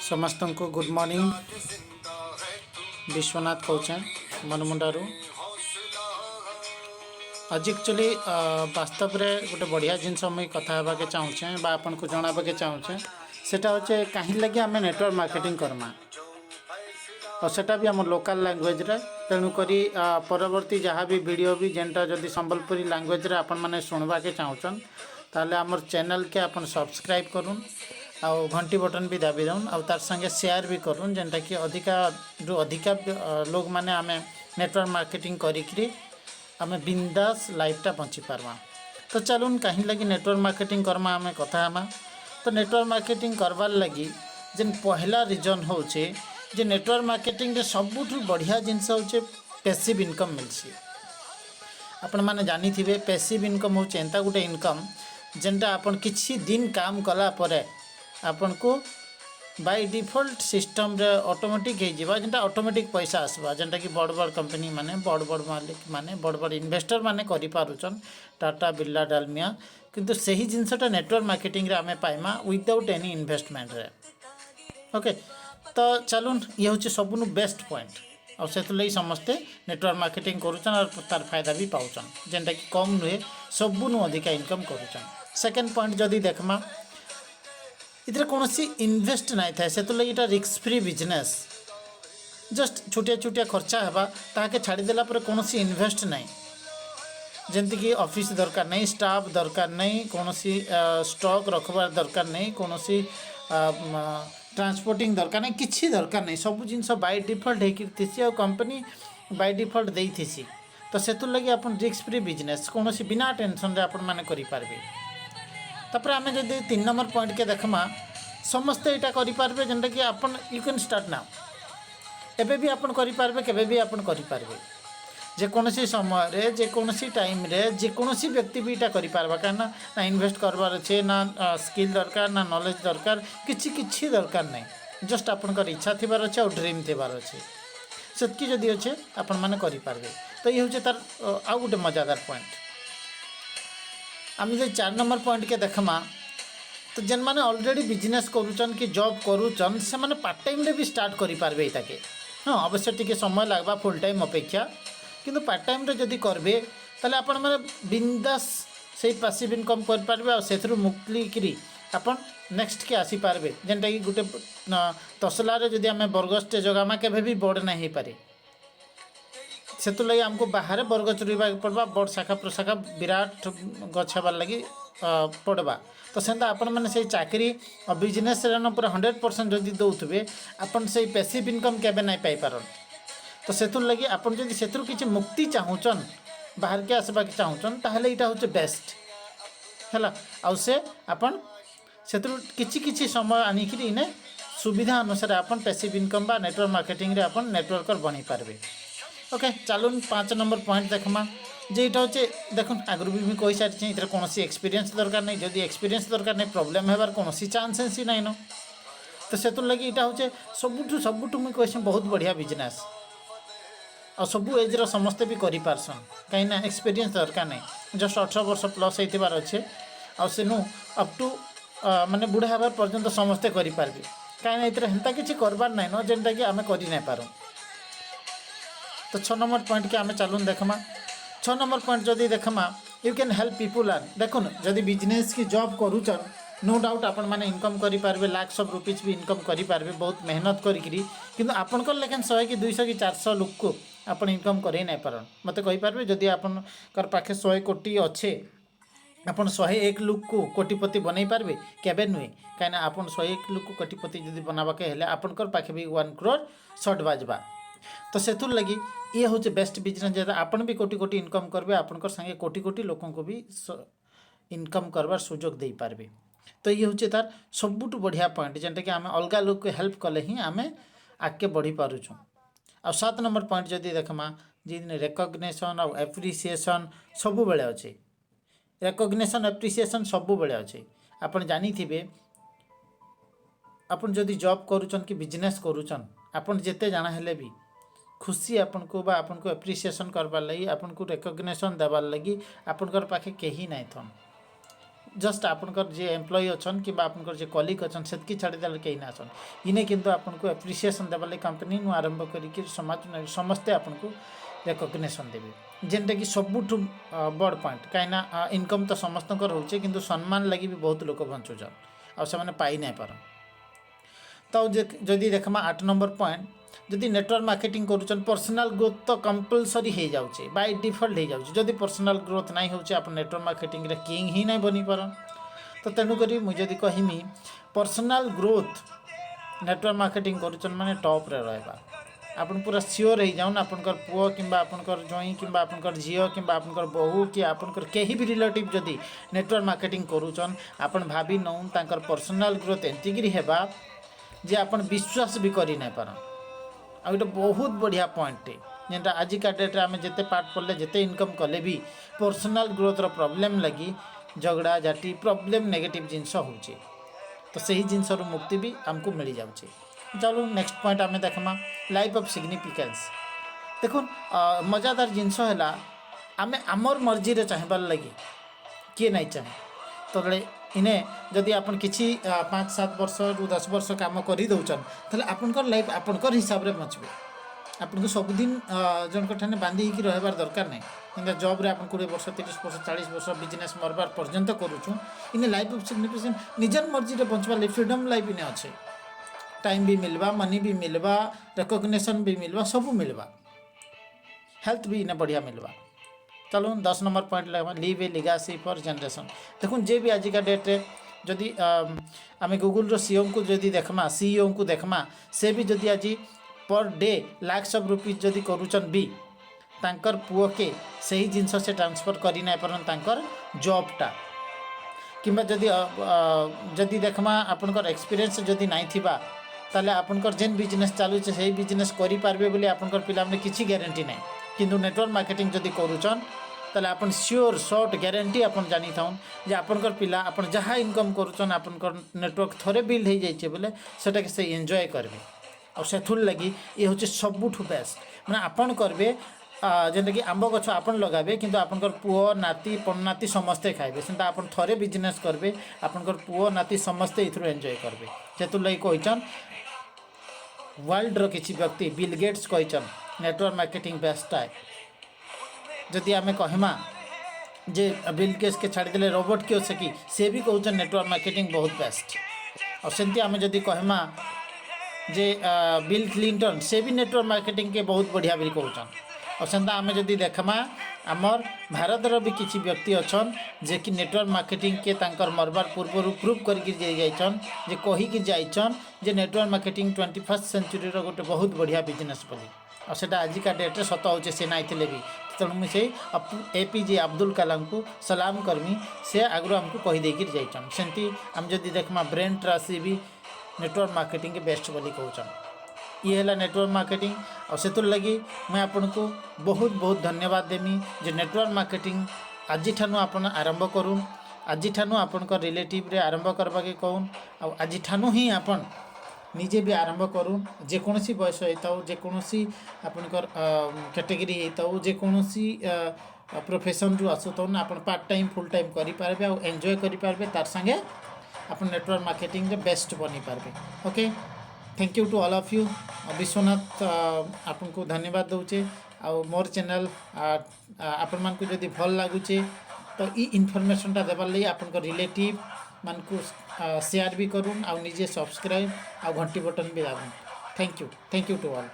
समस्त को good morning. Vishwanath कौचे मनमुंडारू। आज एक्चुअली वास्तव में गोटे बढ़िया जिनस मुझे कथा के चाहूचे बा आपन को जनाबा के चाहूचे सेटा होचे कहीं लगे आम नेटवर्क मार्केटिंग करमा और सेटा भी आम लोकल लैंग्वेज रे तेणुक परवर्ती जहाँ भी वीडियो भी जेनटा जदि संबलपुरी लैंग्वेज रे आपन माने सुनवा के चाहूचन ताले आमर चैनल के आपन सब्सक्राइब करूँ आउ घंटी बटन भी दाबी दउन आउ तार संगे शेयर भी करूँ जेनटा कि अधिका लोग माने आमे नेटवर्क मार्केटिंग करिकरी आमे बिंदास लाइफटा बंची पारमा। तो चलून कहीं लगी नेटवर्क मार्केटिंग करमा आमे कथा हमा। तो नेटवर्क मार्केटिंग करवार लगी जेन पहला रीजन होचे जे नेटवर्क मार्केटिंग रे सबुठु बढ़िया जिनस होचे पैसिव इनकम मिलसी। आपण माने जानी थिबे पैसिव इनकम होचे एंता गुटे इनकम जेनटा आपण किछि दिन काम कला परे आपन को बाय डिफॉल्ट सिस्टम रे ऑटोमेटिक हे जिबा जेनटा ऑटोमेटिक पैसा आसबा जेनटा कि बड़ बड़ कंपनी माने बड़ बड़ मालिक माने बड़ बड़ इन्वेस्टर माने करि पारुचन टाटा बिरला डालमिया किंतु सही जिनसटा नेटवर्क मार्केटिंग रे आमे पाइमा विदाउट एनी इन्वेस्टमेंट रे। ओके तो चलून ये होचे सबनु बेस्ट पॉइंट और सेतु लई समस्ते नेटवर्क मार्केटिंग करूचन और तार फायदा भी पाउचन जेनटा कि कम नुहे सबनु अधिका इनकम करूचन। सेकंड पॉइंट जदी देखमा इधर कौन सी इन्वेस्ट नहीं था से तो लगी रिस्क फ्री बिजनेस जस्ट छोटिया छोटिया खर्चा हेबा ताके छाड़देला पर कौन सी इन्वेस्ट नहीं जमती कि ऑफिस दरकार नहीं स्टाफ दरकार नहीं कौन सी स्टॉक रखबार दरकार नहीं कौन सी ट्रांसपोर्टिंग दरकार नहीं किसी दरकार नहीं सब जिनस बाय डिफॉल्ट होती और कंपनी बाय डिफॉल्ट देती तो से लगी आप रिस्क फ्री बिजनेस कौन सी बिना टेंशन रे आपण माने करि पारबे। तापर आमे जदि 3 नंबर पॉइंट के देखमा समस्ते यहाँ करें जेनटा कि आपन यू कैन स्टार्ट नाउ एबे भी आपन करें केबे भी आपन करें जेकोसी समय रे जेकोसी टाइम रे जेकोसी व्यक्ति भी यहाँ करें कहीं ना इन्वेस्ट करवार अच्छे ना स्किल दरकार ना नॉलेज दरकार किछि दरकार नहीं जस्ट आपनकर इच्छा थिबार अच्छे और ड्रीम थिबार अच्छे सेतकी जदि अच्छे आपण माने करें। तो ये हूँ तार आउ गोटे मजादार पॉइंट। आम जो 4 नंबर पॉइंट के देखमा तो जेन माने ऑलरेडी बिजनेस करूचन कि जॉब करूचन से माने पार्ट टाइम रे भी स्टार्ट करि पारबे इताके। हाँ अवश्य टिके समय लागबा फुल टाइम अपेक्षा किंतु पार्ट टाइम रे जदि करबे ताले आपण माने बिंदास से पैसिव इनकम कर पारबे और सेथरु मुक्ति करी आपण नेक्स्ट के आसी पारबे जेनटा कि गुटे तसला रे जदि हमें बरगस्टे जगामा केबे भी बड़ नहीं हो पारे सेतु लगी आमको बाहर बर्ग चुरीबा पड़वा बड़ शाखा प्रशाखा विराट गछ हबार लगी पड़वा। तो सेंता आपण मैंने से चाकरी और बिजनेस पूरा 100% जदि दौथे आपन से पैसिव इनकम केबे नहीं पाई पारन। तो सेतु लगी आपन जदि सेतु किछि मुक्ति चाहूचन बाहर के आसबा के चाहूचन ताहले इटा होचे बेस्ट हैला आउ से आपन सेतु किछि समय आनिकरी इने सुविधा अनुसार आपन पैसिव इनकम बा नेटवर्क मार्केटिंग रे आपन नेटवर्कर बनी पारबे। ओके चलून 5 नंबर पॉइंट देखमा जे इटा होचे देखुन आगु भी कही सारी इधर कौन एक्सपीरियंस दरकार नहीं जदि एक्सपीरियंस दरकार नहीं प्रॉब्लम हेबार कौन चांसेस ही नहीं न। तो से लगी इटा होचे सबुठु मुझे कही बहुत बढ़िया बिजनेस और सबू एज रो समस्ते भी करि पारसन कहीं एक्सपीरियंस दरकार नहीं जस्ट 18 वर्ष प्लस होइतिबार अच्छे आ सेनु अप टू माने बुढ़ा हेबार पर्यंत समस्ते करि पारबे कहीं इतरे हेंता किछि करबार नहीं न जेनटा कि आमे करि नहीं पारू। तो 6 नंबर पॉइंट के आमे चालून देखमा 6 नंबर पॉइंट जदि देखमा you can help people earn देखुन जदि बिजनेस की जॉब करूचन नो डाउट आपण माने इनकम करि पारबे लाख्स ऑफ रुपीज भी इनकम करि पारबे बहुत मेहनत करिकरी किंतु आपनकर लेकिन 100 कि 200 कि 400 लोक को आपण इनकम करै नै पारन मते कहि पारबे जदि आपनकर पाखे 100 कोटी अच्छे आपन 101 लोक को कोटिपति बनै पारबे केबे नुए काहे ना आपन 101 लोक को कोटिपति जदि बनाबा के हेले आपनकर पाखे भी 1 करोड़ शॉर्ट बाजबा। तो से लगी ये हूँ बेस्ट बिजनेस जैसे आपन भी कोटी कोटी इनकम करेंगे आपनकर संगे कोटी कोटी लोकों को भी इनकम करवार सुजोग दे पारबे। तो ये हूँ तार सबुठ बढ़िया पॉइंट जेनटा कि आम अलग लोग को हेल्प कले ही आम आगे बढ़ी पारुछुँ। आ 7 नंबर पॉइंट जदि देखमा जी रेकग्निशन और एप्रिसिएसन सबु बेले अच्छे रेकग्निशन एप्रिसिएसन सबु बेले अच्छे आपन जानी थिबे आपन जदि जॉब करूचन कि बिजनेस करूचन आपन जेते जाना हेले भी खुशी आपन को बा आपन को एप्रिसिएशन करबार लगी आपन को रेकग्निशन देबार लगी आपनकर पाखे कहीं नहीं थन जस्ट आपनकर जे एम्प्लॉई अछन कि आपनकर जे कलीग अछन सेतकी छाड़ीदेले कहीं ना अछन इने किंतु आपनको एप्रिसिएशन देवाले कंपनी नु आरंभ करिक समाज समस्ते आपनको रेकग्निशन देबे जेनटा कि सबुठु बड़ पॉइंट कहीं इनकम तो समस्त रोचे किंतु सम्मान लगी भी बहुत लोक बंचुछन आ से पाई नहीं पार तो जदि देखमा 8 नंबर पॉइंट जदि नेटवर्क मार्केटिंग करूछन पर्सनल ग्रोथ तो कंपलसरी हो जाउछे बाय डिफॉल्ट हो जाउछे जदि पर्सनल ग्रोथ नहीं होउछे आप नेटवर्क मार्केटिंग रे किंग ही नहीं बनी पारन तो तेणु करी मुझे जदि कहमी पर्सनल ग्रोथ नेटवर्क मार्केटिंग करूछन माने टॉप रे रहबा आपन पूरा सियोर हो जाउन आपनकर पुओ किंबा आपनकर जोई किंबा आपनकर झियो किंबा आपनकर बहू कि आपनकर केही भी रिलेटिव जदि नेटवर्क मार्केटिंग करूछन आपन भाभी नउन तांकर पर्सनल ग्रोथ एंतिगिरी हेबा जे आपन विश्वास भी करि नै पारन आ गोटे बहुत बढ़िया पॉइंट जेनटा आजिका डेट्रे आम जिते पाठ पढ़ले जिते इनकम कले भी पर्सनल ग्रोथ प्रॉब्लम लगी झगड़ा झाटी प्रॉब्लम नेगेटिव जिनस होचे तो सही जिनस मुक्ति भी आमको मिल जाऊे। चलो नेक्स्ट पॉइंट आम देखमा लाइफ ऑफ सिग्निफिकेंस देखो मजादार जिनस है आम आमर मर्जी रे चाहबार लगी किए नहीं चाहे तो इने जदि आपन किसी 5-7 वर्ष रु 10 वर्ष काम कर दौन तो आपनकर लाइफ आपनकर हिसाब रे बचबे आपन को सबुदिन जनक ठाने बांधी होकर रहबार दरकार नहीं कि जॉब रे आपन 20 वर्ष 30 वर्ष 40 वर्ष बिजनेस मरबार पर्यंत करूँ इन लाइफ ऑफ सिग्निफिकेंस निजर मर्जी रे बचवा फ्रीडम लाइफ इने अच्छे टाइम भी मिलवा मनी भी मिलवा रिकॉग्निशन भी मिलवा सब मिलवा हेल्थ भी इने बढ़िया मिलवा। चलो 10 नंबर पॉइंट लगा लिव ए लिगासी फॉर जनरेशन देखो जे भी आजिका डेट्रे जदि आम गूगल सीईओ को जदि देखमा सीईओ को देखमा से भी जदि आज per day lakhs of rupees जदि करूचन भी तांकर पुओ के सही जिनस से ट्रांसफर करि नै पारन तांकर जॉबटा किंबा जदि देखमा आपनकर एक्सपीरियंस जदि नाइ थिबा ताले आपनकर जेन बिजनेस चालू छे सही बिजनेस करि पारबे बोली आपनकर पिला माने किछि गारंटी नै किंतु नेटवर्क मार्केटिंग जदि करूचन ताले आपन श्योर शॉर्ट गारंटी आपन जानी थाउन जे आपनकर पिला आपन जहाँ इनकम करूचन आपनकर नेटवर्क थोड़े बिल्ड हो जाइए बोले सेटा के से एंजॉय करबे और सेथुर लगी ये होचे सबुठु बेस्ट माने आपन करबे जेनटा कि आंब गछ आपन लगाबे किंतु आपनकर पुओ नाती पन्नाती समस्ते खाइबे सेंता आपन थोड़े बिजनेस करबे आपनकर पुओ नाती समस्ते इथुर एंजॉय करबे सेथुर लगी कहिचन वर्ल्ड रो किछि व्यक्ति बिल गेट्स कहिचन नेटवर्क मार्केटिंग बेस्ट है जदि आम कहमा जे बिल गेट्स के छाड़ीदे रोबोट किओ सकी से भी कहते नेटवर्क मार्केटिंग बहुत बेस्ट और सेमती आम जदि कहमा जे बिल क्लिंटन से भी नेटवर्क मार्केटिंग के बहुत बढ़िया भी कहन और सेंता आम जदि देखमा आमर भारतर भी किसी व्यक्ति अच्छन जे कि नेटवर्क मार्केटिंग के तांकर मरबार पूर्व प्रूव करके जाइछन जे कहीकि जाइछन जे नेटवर्क मार्केटिंग 21st सेंचुरी रो गोटे बहुत बढ़िया बिजनेस बोली और सेटा आजिका डेट्रे सत होचे से नाइ थिले भी तेणु मुझे एपीजे अब्दुल कलाम को सलाम करमी से आगु आमको कही देकर जाइछन सेंती आम जदि देखमा ब्रेन ट्रासी भी नेटवर्क मार्केटिंग के बेस्ट बोली कहउछन ये है नेटवर्क मार्केटिंग और से लगी मैं आपन को बहुत बहुत धन्यवाद देमी जे नेटवर्क मार्केटिंग आज ठानु आपन आरंभ करूँ आज ठानु आपन रिलेटिव रे आरंभ करवा के कहून आज ठानु ही आपन निजे भी आरंभ करूँ जेकोसी बयस होता जेकोसी आपनकर कैटेगरी होता जेकोसी प्रोफेशन रु आसुन आप पार्ट टाइम फुल टाइम करेंगे और एंजॉय करेंगे तार संगे आप नेटवर्क मार्केटिंग बेस्ट बनी पारे। Okay thank you to all of you Vishwanath आपन को धन्यवाद दूचे आ मोर चैनल आपण मान को जदि भल लागुचे तो ई इनफॉरमेशनटा देवार लगी आपन रिलेटिव मान को शेयर भी करूँ आ निजे सब्सक्राइब आ घंटी बटन भी दाबूँ। Thank you to all.